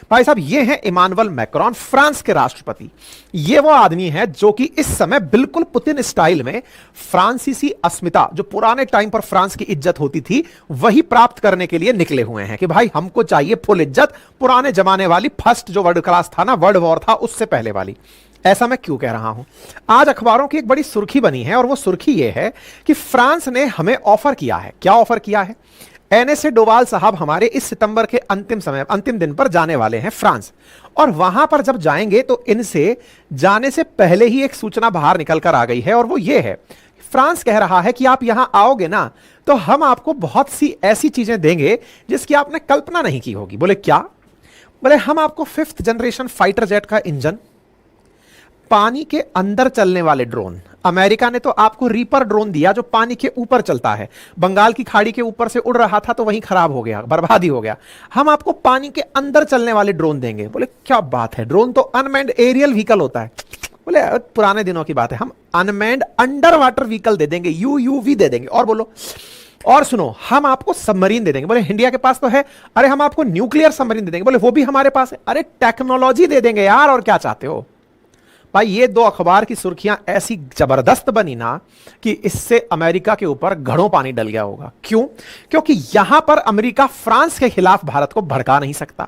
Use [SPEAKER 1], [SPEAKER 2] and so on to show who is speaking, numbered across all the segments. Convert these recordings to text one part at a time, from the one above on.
[SPEAKER 1] भाई साहब, ये हैं इमानुएल मैक्रोन, फ्रांस के राष्ट्रपति। ये वो आदमी है जो कि इस समय बिल्कुल पुतिन स्टाइल में फ्रांसीसी अस्मिता, जो पुराने टाइम पर फ्रांस की इज्जत होती थी, वही प्राप्त करने के लिए निकले हुए हैं कि भाई हमको चाहिए फुल इज्जत, पुराने जमाने वाली, फर्स्ट जो वर्ल्ड क्लास था ना, वर्ल्ड वॉर था उससे पहले वाली। ऐसा मैं क्यों कह रहा हूं? आज अखबारों की एक बड़ी सुर्खी बनी है और वो सुर्खी ये है कि फ्रांस ने हमें ऑफर किया है। क्या ऑफर किया है? एनएसए डोवाल साहब हमारे इस सितंबर के अंतिम दिन पर जाने वाले हैं फ्रांस, और वहां पर जब जाएंगे तो इनसे जाने से पहले ही एक सूचना बाहर निकल कर आ गई है, और वो ये है, फ्रांस कह रहा है कि आप यहां आओगे ना तो हम आपको बहुत सी ऐसी चीजें देंगे जिसकी आपने कल्पना नहीं की होगी। बोले क्या? बोले हम आपको 5th जनरेशन फाइटर जेट का इंजन, पानी के अंदर चलने वाले ड्रोन, अमेरिका ने तो आपको रीपर ड्रोन दिया जो पानी के ऊपर चलता है, बंगाल की खाड़ी के ऊपर से उड़ रहा था तो वहीं खराब हो गया, बर्बाद ही हो गया। हम आपको पानी के अंदर चलने वाले ड्रोन देंगे। बोले क्या बात है, ड्रोन तो अनमैन्ड एरियल व्हीकल होता है। बोले पुराने दिनों की बात है, हम अनमैन्ड अंडर वाटर व्हीकल दे देंगे, यूयूवी दे देंगे। और बोलो, और सुनो, हम आपको सबमरीन दे देंगे। बोले इंडिया के पास तो है। अरे हम आपको न्यूक्लियर सबमरीन दे देंगे। बोले वो भी हमारे पास है। अरे टेक्नोलॉजी दे देंगे यार, और क्या चाहते हो भाई। ये दो अखबार की सुर्खियां ऐसी जबरदस्त बनी ना कि इससे अमेरिका के ऊपर घड़ों पानी डल गया होगा। क्यों? क्योंकि यहां पर अमेरिका फ्रांस के खिलाफ भारत को भड़का नहीं सकता,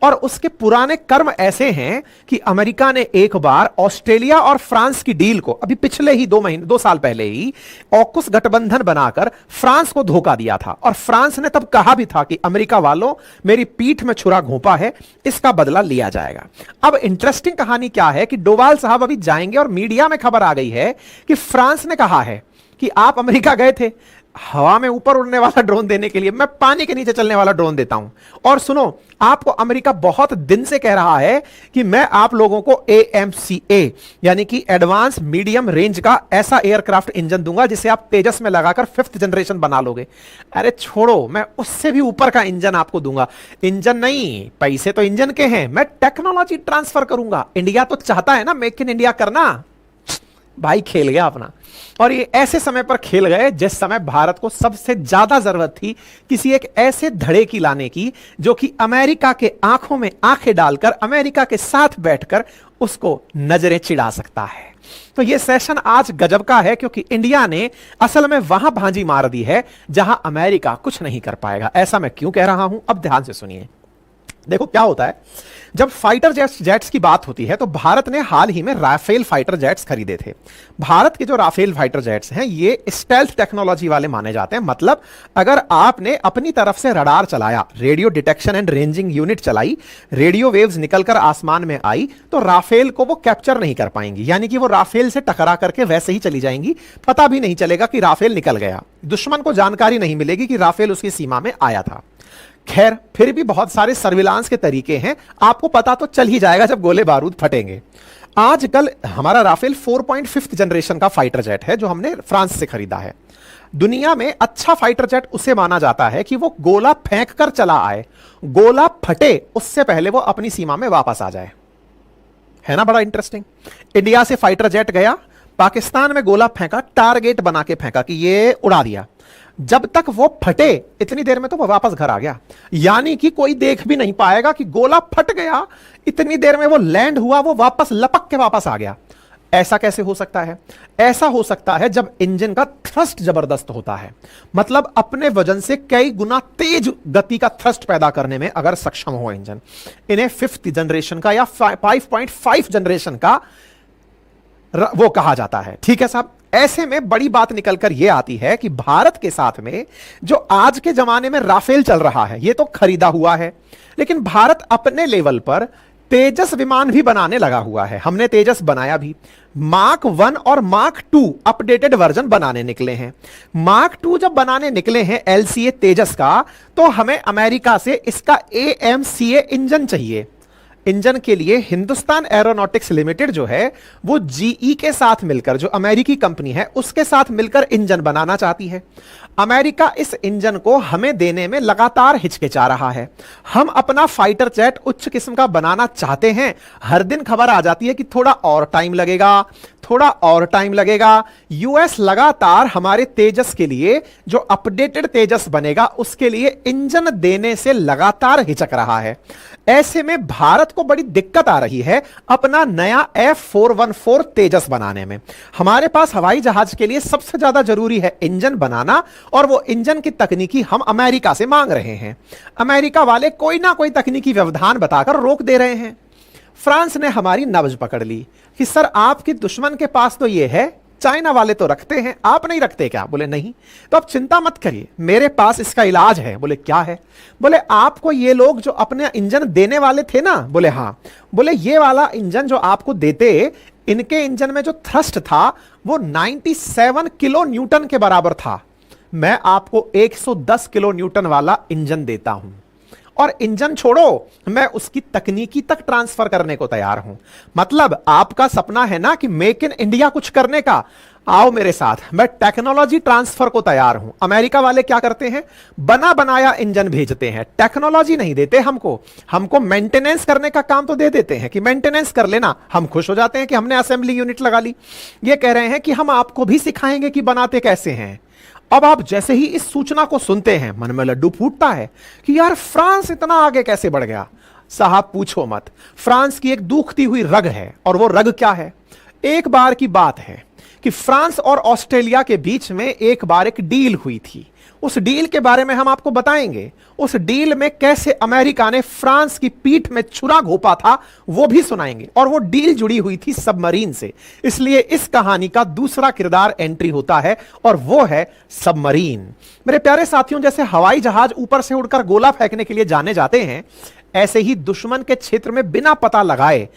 [SPEAKER 1] और उसके पुराने कर्म ऐसे हैं कि अमेरिका ने एक बार ऑस्ट्रेलिया और फ्रांस की डील को, अभी पिछले ही 2 साल पहले ही, ऑकुस गठबंधन बनाकर फ्रांस को धोखा दिया था। और फ्रांस ने तब कहा भी था कि अमेरिका वालों, मेरी पीठ में छुरा घोंपा है, इसका बदला लिया जाएगा। अब इंटरेस्टिंग कहानी क्या है कि डोवाल साहब अभी जाएंगे और मीडिया में खबर आ गई है कि फ्रांस ने कहा है कि आप अमेरिका गए थे हवा में ऊपर उड़ने वाला ड्रोन देने के लिए, मैं पानी के नीचे चलने वाला ड्रोन देता हूं। और सुनो, आपको अमेरिका बहुत दिन से कह रहा है कि मैं आप लोगों को AMCA यानी कि एडवांस मीडियम रेंज का ऐसा एयरक्राफ्ट इंजन दूंगा जिसे आप तेजस में लगाकर 5th जनरेशन बना लोगे। अरे छोड़ो, मैं उससे भी ऊपर का इंजन आपको दूंगा। इंजन नहीं, पैसे तो इंजन के हैं, मैं टेक्नोलॉजी ट्रांसफर करूंगा। इंडिया तो चाहता है ना मेक इन इंडिया करना। भाई खेल गया अपना, और ये ऐसे समय पर खेल गए जिस समय भारत को सबसे ज्यादा जरूरत थी किसी एक ऐसे धड़े की लाने की जो कि अमेरिका के आंखों में आंखें डालकर अमेरिका के साथ बैठकर उसको नजरें चिढ़ा सकता है। तो ये सेशन आज गजब का है, क्योंकि इंडिया ने असल में वहां भांजी मार दी है जहां अमेरिका कुछ नहीं कर पाएगा। ऐसा मैं क्यों कह रहा हूं, अब ध्यान से सुनिए। देखो क्या होता है, जब फाइटर जेट्स की बात होती है तो भारत ने हाल ही में राफेल फाइटर जेट्स खरीदे थे। भारत के जो राफेल फाइटर जेट्स हैं ये स्टेल्थ टेक्नोलॉजी वाले माने जाते हैं। मतलब अगर आपने अपनी तरफ से रडार चलाया, radio detection and ranging unit चलाई, रेडियो वेव्स निकलकर आसमान में आई, तो राफेल को वो कैप्चर नहीं कर पाएंगी, यानी कि वो राफेल से टकरा करके वैसे ही चली जाएंगी, पता भी नहीं चलेगा कि राफेल निकल गया, दुश्मन को जानकारी नहीं मिलेगी कि राफेल उसकी सीमा में आया था। खैर, फिर भी बहुत सारे सर्विलांस के तरीके हैं, आपको पता तो चल ही जाएगा जब गोले बारूद फटेंगे। आजकल हमारा राफेल 4.5th जनरेशन का फाइटर जेट है जो हमने फ्रांस से खरीदा है। दुनिया में अच्छा फाइटर जेट उसे माना जाता है कि वो गोला फेंक कर चला आए, गोला फटे उससे पहले वो अपनी सीमा में वापस आ जाए। है ना बड़ा इंटरेस्टिंग। इंडिया से फाइटर जेट गया, पाकिस्तान में गोला फेंका, टारगेट बना के फेंका कि ये उड़ा दिया, जब तक वो फटे इतनी देर में तो वो वापस घर आ गया, यानी कि कोई देख भी नहीं पाएगा कि गोला फट गया, इतनी देर में वो लैंड हुआ, वो वापस लपक के वापस आ गया। ऐसा कैसे हो सकता है? ऐसा हो सकता है जब इंजन का थ्रस्ट जबरदस्त होता है, मतलब अपने वजन से कई गुना तेज गति का थ्रस्ट पैदा करने में अगर सक्षम हो इंजन। इन्हें 5th जनरेशन का या 5.5 जनरेशन का वो कहा जाता है। ठीक है साहब। ऐसे में बड़ी बात निकलकर यह आती है कि भारत के साथ में जो आज के जमाने में राफेल चल रहा है ये तो खरीदा हुआ है, लेकिन भारत अपने लेवल पर तेजस विमान भी बनाने लगा हुआ है। हमने तेजस बनाया भी, मार्क 1 और मार्क 2 अपडेटेड वर्जन बनाने निकले हैं। मार्क 2 जब बनाने निकले हैं LCA तेजस का, तो हमें अमेरिका से इसका AMCA इंजन चाहिए। इंजन के लिए हिंदुस्तान एरोनॉटिक्स लिमिटेड जो है वो GE के साथ मिलकर, जो अमेरिकी कंपनी है उसके साथ मिलकर इंजन बनाना चाहती है। अमेरिका इस इंजन को हमें देने में लगातार हिचकिचा रहा है। हम अपना फाइटर जेट उच्च किस्म का बनाना चाहते हैं, हर दिन खबर आ जाती है कि थोड़ा और टाइम लगेगा, थोड़ा और टाइम लगेगा। यूएस लगातार हमारे तेजस के लिए, जो अपडेटेड तेजस बनेगा उसके लिए इंजन देने से लगातार हिचक रहा है। ऐसे में भारत को बड़ी दिक्कत आ रही है अपना नया F414 तेजस बनाने में। हमारे पास हवाई जहाज के लिए सबसे ज्यादा जरूरी है इंजन बनाना, और वो इंजन की तकनीकी हम अमेरिका से मांग रहे हैं। अमेरिका वाले कोई ना कोई तकनीकी व्यवधान बताकर रोक दे रहे हैं। फ्रांस ने हमारी नब्ज पकड़ ली कि सर आपके दुश्मन के पास तो ये है, चाइना वाले तो रखते हैं, आप नहीं रखते क्या? बोले नहीं। तो आप चिंता मत करिए, मेरे पास इसका इलाज है। बोले क्या है? बोले आपको ये लोग जो अपने इंजन देने वाले थे ना, बोले हाँ, बोले ये वाला इंजन जो आपको देते, इनके इंजन में जो थ्रस्ट था वो 97 किलो न्यूटन के बराबर था। मैं आपको 110 किलो न्यूटन वाला इंजन देता हूं, और इंजन छोड़ो, मैं उसकी तकनीकी तक ट्रांसफर करने को तैयार हूं। मतलब आपका सपना है ना कि मेक इन इंडिया कुछ करने का, आओ मेरे साथ, मैं टेक्नोलॉजी ट्रांसफर को तैयार हूं। अमेरिका वाले क्या करते हैं? बना बनाया इंजन भेजते हैं, टेक्नोलॉजी नहीं देते हमको। हमको मेंटेनेंस करने का काम तो दे देते हैं कि मेंटेनेंस कर लेना, हम खुश हो जाते हैं कि हमने असेंबली यूनिट लगा ली। ये कह रहे हैं कि हम आपको भी सिखाएंगे कि बनाते कैसे हैं। अब आप जैसे ही इस सूचना को सुनते हैं, मन में लड्डू फूटता है कि यार फ्रांस इतना आगे कैसे बढ़ गया। साहब पूछो मत, फ्रांस की एक दूखती हुई रग है, और वो रग क्या है? एक बार की बात है कि फ्रांस और ऑस्ट्रेलिया के बीच में एक बार एक डील हुई थी। उस डील के बारे में हम आपको बताएंगे। उस डील में कैसे अमेरिका ने फ्रांस की पीठ में छुरा घोंपा था वो भी सुनाएंगे, और वो डील जुड़ी हुई थी सबमरीन से। इसलिए इस कहानी का दूसरा किरदार एंट्री होता है, और वो है सबमरीन। मेरे प्यारे साथियों, जैसे हवाई जहाज ऊपर से उड़कर गोला फेंकने के लिए जाने जाते हैं, ऐसे ही दुश्मन के क्षेत्र में बिना पता लगाए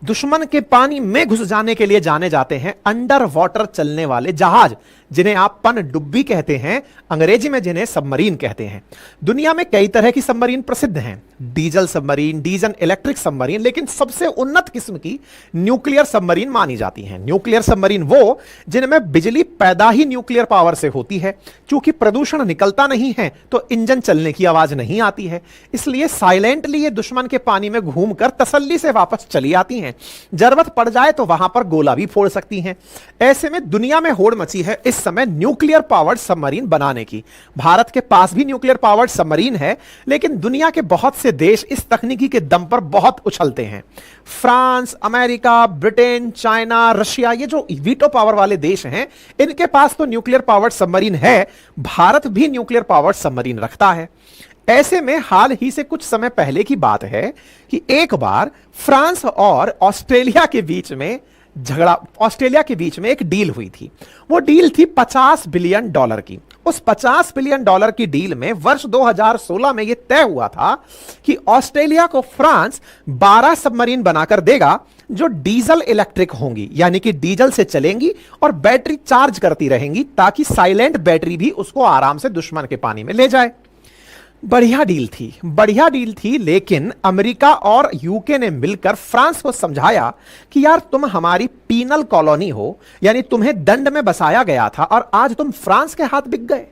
[SPEAKER 1] दुश्मन के पानी में घुस जाने के लिए जाने जाते हैं अंडर वाटर चलने वाले जहाज, जिन्हें आप पनडुब्बी कहते हैं, अंग्रेजी में जिन्हें सबमरीन कहते हैं। दुनिया में कई तरह की सबमरीन प्रसिद्ध हैं, diesel submarine, diesel electric submarine, लेकिन सबसे उन्नत किस्म की न्यूक्लियर सबमरीन मानी जाती हैं। न्यूक्लियर सबमरीन वो जिनमें बिजली पैदा ही न्यूक्लियर पावर से होती है। चूंकि प्रदूषण निकलता नहीं है तो इंजन चलने की आवाज नहीं आती है, इसलिए साइलेंटली ये दुश्मन के पानी में घूमकर तसल्ली से वापस चली आती हैं। जरूरत पड़ जाए तो वहां पर गोला भी फोड़ सकती हैं। ऐसे में दुनिया में होड़ मची है इस समय न्यूक्लियर पावर्ड सबमरीन बनाने की। भारत के पास भी न्यूक्लियर पावर्ड सबमरीन है, लेकिन दुनिया के बहुत से देश इस तकनीकी के दम पर बहुत उछलते हैं। France, America, Britain, China, Russia, ये जो वीटो पावर वाले देश हैं, इनके पास तो न्यूक्लियर पावर्ड सबमरीन है। भारत भी न्यूक्लियर पावर्ड सबमरीन रखता है। ऐसे में हाल ही से कुछ समय पहले की बात है कि एक बार फ्रांस और ऑस्ट्रेलिया के बीच में एक डील हुई थी। वो डील थी $50 बिलियन की। उस $50 बिलियन की डील में वर्ष 2016 में यह तय हुआ था कि ऑस्ट्रेलिया को फ्रांस 12 सबमरीन बनाकर देगा, जो डीजल इलेक्ट्रिक होंगी, यानी कि डीजल से चलेंगी और बैटरी चार्ज करती रहेंगी, ताकि साइलेंट बैटरी भी उसको आराम से दुश्मन के पानी में ले जाए। बढ़िया डील थी, लेकिन अमेरिका और यूके ने मिलकर फ्रांस को समझाया कि यार तुम हमारी पीनल कॉलोनी हो, यानी तुम्हें दंड में बसाया गया था, और आज तुम फ्रांस के हाथ बिक गए।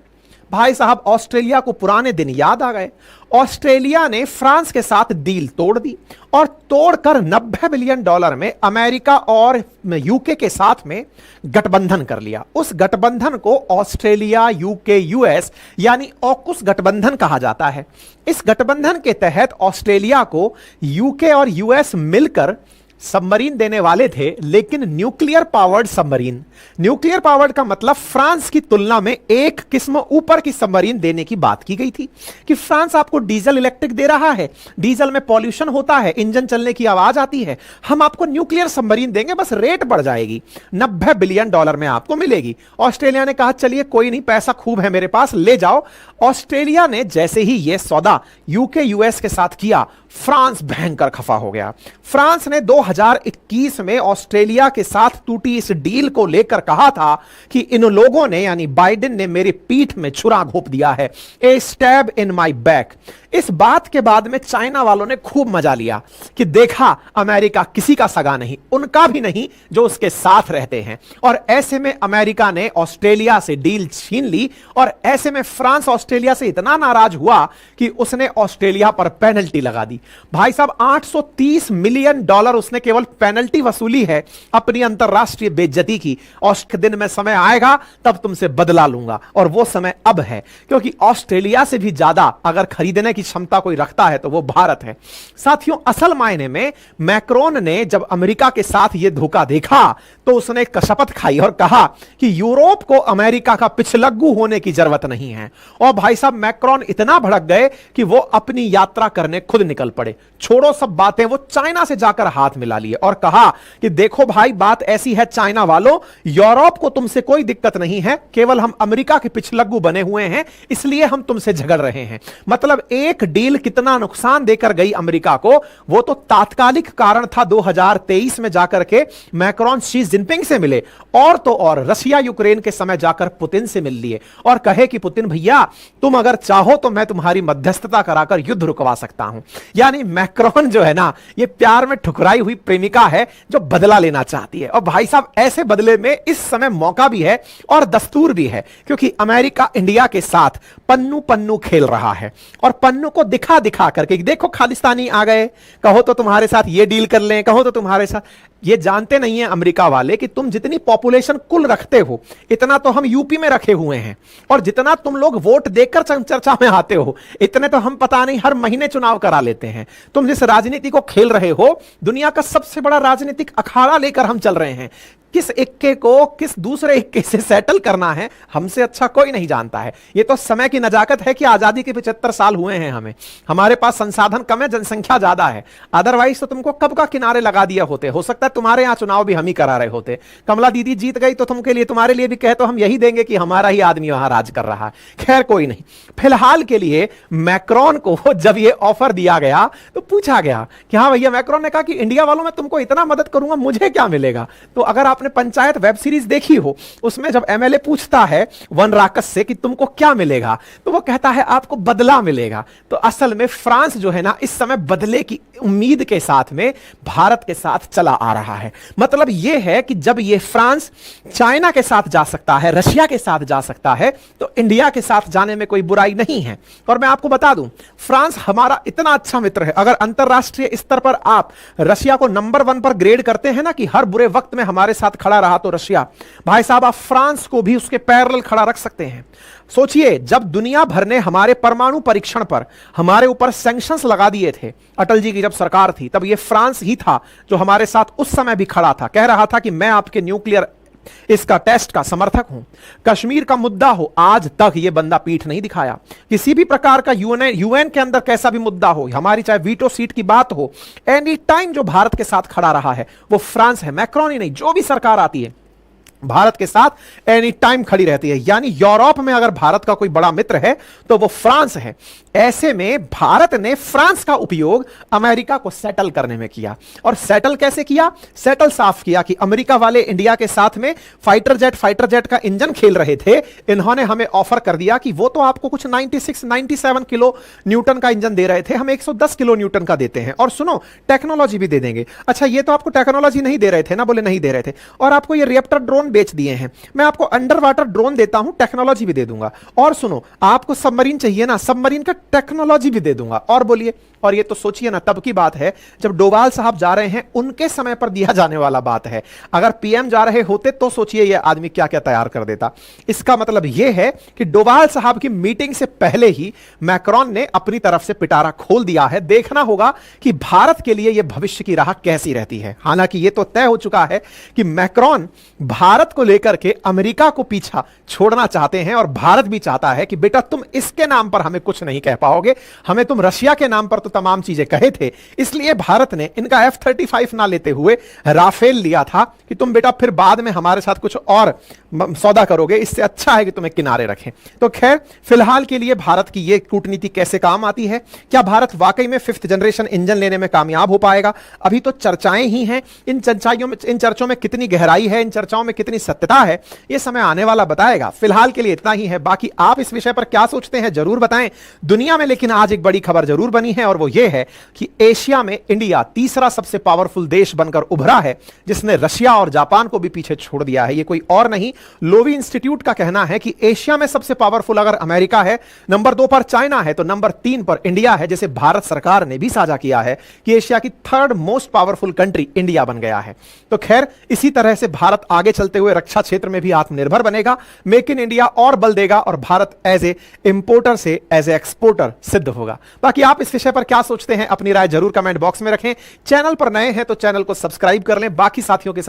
[SPEAKER 1] भाई साहब, ऑस्ट्रेलिया को पुराने दिन याद आ गए। ऑस्ट्रेलिया ने फ्रांस के साथ डील तोड़ दी, और तोड़कर $90 बिलियन में अमेरिका और यूके के साथ में गठबंधन कर लिया। उस गठबंधन को ऑस्ट्रेलिया, यूके, यूएस यानी ऑकुस गठबंधन कहा जाता है। इस गठबंधन के तहत ऑस्ट्रेलिया को यूके और यूएस मिलकर सबमरीन देने वाले थे, लेकिन nuclear powered submarine. Nuclear powered का मतलब फ्रांस की तुलना में एक किस्म ऊपर की सबमरीन देने की बात की गई थी कि फ्रांस आपको डीजल इलेक्ट्रिक दे रहा है, डीजल में पॉल्यूशन होता है, इंजन चलने की आवाज आती है, हम आपको न्यूक्लियर सबमरीन देंगे, बस रेट बढ़ जाएगी, $90 बिलियन में आपको मिलेगी। ऑस्ट्रेलिया ने कहा चलिए कोई नहीं, पैसा खूब है मेरे पास, ले जाओ। ऑस्ट्रेलिया ने जैसे ही यह सौदा यूके यूएस के साथ किया, फ्रांस भयंकर खफा हो गया। फ्रांस ने 2021 में ऑस्ट्रेलिया के साथ टूटी इस डील को लेकर कहा था कि इन लोगों ने, यानी बाइडेन ने, मेरी पीठ में छुरा घोंप दिया है, ए स्टैब इन माई बैक। इस बात के बाद में चाइना वालों ने खूब मजा लिया कि देखा अमेरिका किसी का सगा नहीं, उनका भी नहीं जो उसके साथ रहते हैं। और ऐसे में अमेरिका ने ऑस्ट्रेलिया से डील छीन ली और ऐसे में फ्रांस ऑस्ट्रेलिया से इतना नाराज हुआ कि उसने ऑस्ट्रेलिया पर पेनल्टी लगा दी। भाई साहब $830 मिलियन उसने केवल पेनल्टी वसूली है अपनी अंतरराष्ट्रीय बेइज्जती की। और दिन में समय आएगा तब तुमसे बदला लूंगा, और वो समय अब है, क्योंकि ऑस्ट्रेलिया से भी ज्यादा अगर खरीदने की क्षमता कोई रखता है तो वो भारत है। साथियों, असल मायने में मैक्रोन ने जब अमेरिका के साथ यह धोखा देखा तो उसने एक शपथ खाई और कहा कि यूरोप को अमेरिका का पिछलग्गू होने की जरूरत नहीं है। और भाई साहब मैक्रोन इतना भड़क गए कि वो अपनी यात्रा करने खुद निकल पड़े। छोड़ो सब बातें, वो चाइना से जाकर हाथ मिला लिए और कहा कि देखो भाई, बात ऐसी है चाइना वालों, यूरोप को तुमसे कोई दिक्कत नहीं है, केवल हम अमेरिका के पिछलग्गू बने हुए हैं, इसलिए हम तुमसे झगड़ रहे हैं। मतलब एक डील कितना नुकसान देकर गई अमेरिका को, वो तो तात्कालिक कारण था 2023 में जाकर के मैक्रोन शी जिनपिंग से मिले, और तो और रशिया यूक्रेन के समय जाकर पुतिन से मिल लिए और कहे कि पुतिन भैया, तुम अगर चाहो तो मैं तुम्हारी मध्यस्थता कराकर युद्ध रुकवा सकता हूं। यानी मैक्रोन जो है ना, ये प्यार में ठुकराई हुई प्रेमिका है जो बदला लेना चाहती है। और भाई साहब, ऐसे बदले में इस समय मौका भी है और दस्तूर भी है, क्योंकि अमेरिका इंडिया के साथ पन्नू पन्नू खेल रहा है और पन्नू को दिखा दिखा करके, देखो खालिस्तानी आ गए, कहो तो तुम्हारे साथ ये डील कर लें, कहो तो तुम्हारे साथ। ये जानते नहीं है अमेरिका वाले कि तुम जितनी पॉपुलेशन कुल रखते हो इतना तो हम यूपी में रखे हुए हैं, और जितना तुम लोग वोट देकर चर्चा में आते हो इतने तो हम पता नहीं हर महीने चुनाव करा लेते हैं। तुम जिस राजनीति को खेल रहे हो, दुनिया का सबसे बड़ा राजनीतिक अखाड़ा लेकर हम चल रहे हैं। किस इक्के को किस दूसरे इक्के से सेटल करना है, हमसे अच्छा कोई नहीं जानता है। ये तो समय की नजाकत है कि आजादी के 75 साल हुए हैं हमें, हमारे पास संसाधन कम है, जनसंख्या ज्यादा है। अदरवाइज तो तुमको कब का किनारे लगा दिया होते। हो सकता है तुम्हारे यहां चुनाव भी हम ही करा रहे होते। कमला दीदी जीत गई तो तुमके लिए, तुम्हारे लिए भी कहे तो हम यही देंगे कि हमारा ही आदमी वहां राज कर रहा है। खैर कोई नहीं, फिलहाल के लिए मैक्रोन को जब ये ऑफर दिया गया तो पूछा गया कि हाँ भैया, मैक्रोन ने कहा कि इंडिया वालों, मैं तुमको इतना मदद करूंगा, मुझे क्या मिलेगा। तो अगर आपने पंचायत वेब सीरीज देखी हो, उसमें जब एमएलए पूछता है वन राकस से कि तुमको क्या मिलेगा, तो वो कहता है आपको बदला मिलेगा। तो असल में फ्रांस जो है ना, इस समय बदले की उम्मीद के साथ में भारत के साथ चला आ रहा है। मतलब यह है कि जब यह फ्रांस चाइना के साथ जा सकता है, रशिया के साथ जा सकता है, तो इंडिया के साथ जाने में कोई बुराई नहीं है। और मैं आपको बता दूं, फ्रांस हमारा इतना अच्छा मित्र है। अगर अंतरराष्ट्रीय स्तर पर आप रशिया को नंबर 1 पर ग्रेड करते हैं ना, कि हर बुरे वक्त में हमारे साथ खड़ा रहा, तो रशिया, भाई साहब आप फ्रांस को भी उसके पैरेलल खड़ा रख सकते हैं। सोचिए, जब दुनिया भर ने हमारे परमाणु परीक्षण पर हमारे ऊपर सैंक्शंस लगा दिए थे, अटल जी की जब सरकार थी, तब यह फ्रांस ही था जो हमारे साथ उस समय भी खड़ा था, कह रहा था कि मैं आपके न्यूक्लियर इसका टेस्ट का समर्थक हूं। कश्मीर का मुद्दा हो, आज तक यह बंदा पीठ नहीं दिखाया। किसी भी प्रकार का यूएन के अंदर कैसा भी मुद्दा हो, हमारी चाहे वीटो सीट की बात हो, एनी टाइम जो भारत के साथ खड़ा रहा है वो फ्रांस है। मैक्रोन ही नहीं, जो भी सरकार आती है भारत के साथ एनी टाइम खड़ी रहती है। यानी यूरोप में अगर भारत का कोई बड़ा मित्र है तो वो फ्रांस है। ऐसे में भारत ने फ्रांस का उपयोग अमेरिका को सेटल करने में किया। और सेटल कैसे किया? सेटल साफ किया कि अमेरिका वाले इंडिया के साथ में फाइटर जेट का इंजन खेल रहे थे। इन्होंने हमें ऑफर कर दिया कि वो तो आपको कुछ 96-97 किलो न्यूटन का इंजन दे रहे थे, हम 110 किलो न्यूटन का देते हैं, और सुनो टेक्नोलॉजी भी दे देंगे। अच्छा, ये तो आपको टेक्नोलॉजी नहीं दे रहे थे ना? बोले नहीं दे रहे थे। और आपको ये रिएक्टर ड्रोन बेच दिए हैं, मैं आपको अंडर वाटर ड्रोन देता हूं, टेक्नोलॉजी भी दे दूंगा। और सुनो, आपको सबमरीन चाहिए ना, सबमरीन का टेक्नोलॉजी भी दे दूंगा। और बोलिए, और ये तो सोचिए ना, तब की बात है जब डोभाल साहब जा रहे हैं, उनके समय पर दिया जाने वाला बात है। अगर पीएम जा रहे होते तो सोचिए ये आदमी क्या क्या तैयार कर देता। इसका मतलब यह है कि डोभाल साहब की मीटिंग से पहले ही मैक्रोन ने अपनी तरफ से पिटारा खोल दिया है। देखना होगा कि भारत के लिए यह भविष्य की राह कैसी रहती है। हालांकि यह तो तय हो चुका है कि मैक्रोन भारत को लेकर के अमेरिका को पीछा छोड़ना चाहते हैं, और भारत भी चाहता है कि बेटा तुम इसके नाम पर हमें कुछ नहीं कह पाओगे, हमें तुम रशिया के नाम पर तो तमाम चीजें कहे थे। इसलिए भारत ने इनका F-35 ना लेते हुए राफेल लिया था कि तुम बेटा फिर बाद में हमारे साथ कुछ और सौदा करोगे, इससे अच्छा है कि तुम्हें किनारे रखें। तो खैर, फिलहाल के लिए भारत की यह कूटनीति कैसे काम आती है? क्या भारत वाकई में 5th जनरेशन इंजन लेने में कामयाब हो पाएगा? अभी तो चर्चाएं ही हैं। इन चर्चों में कितनी गहराई है, इन चर्चाओं में कितनी सत्यता है, यह समय आने वाला बताएगा। फिलहाल के लिए इतना ही है। बाकी आप इस विषय पर क्या सोचते हैं जरूर बताएं। दुनिया दुनिया में लेकिन आज एक बड़ी खबर जरूर बनी है और वो ये है कि एशिया में इंडिया तीसरा सबसे पावरफुल देश बनकर उभरा है, जिसने रशिया और जापान को भी पीछे छोड़ दिया है। ये कोई और नहीं, लोवी इंस्टीट्यूट का कहना है कि एशिया में सबसे पावरफुल अगर अमेरिका है, नंबर 2 पर चाइना है, तो नंबर 3 पर इंडिया है, जिसे भारत सरकार ने भी साझा किया है कि एशिया की third most powerful country India बन गया है। तो खैर, इसी तरह से भारत आगे चलते हुए रक्षा क्षेत्र में भी आत्मनिर्भर बनेगा, मेक इन इंडिया और बल देगा और भारत एज ए इंपोर्टर से एज ए एक्सपोर्टर सिद्ध होगा। बाकी आप इस विषय पर क्या सोचते हैं, अपनी राय जरूर कमेंट बॉक्स में रखें। चैनल पर नए हैं तो चैनल को सब्सक्राइब कर लें, बाकी साथियों के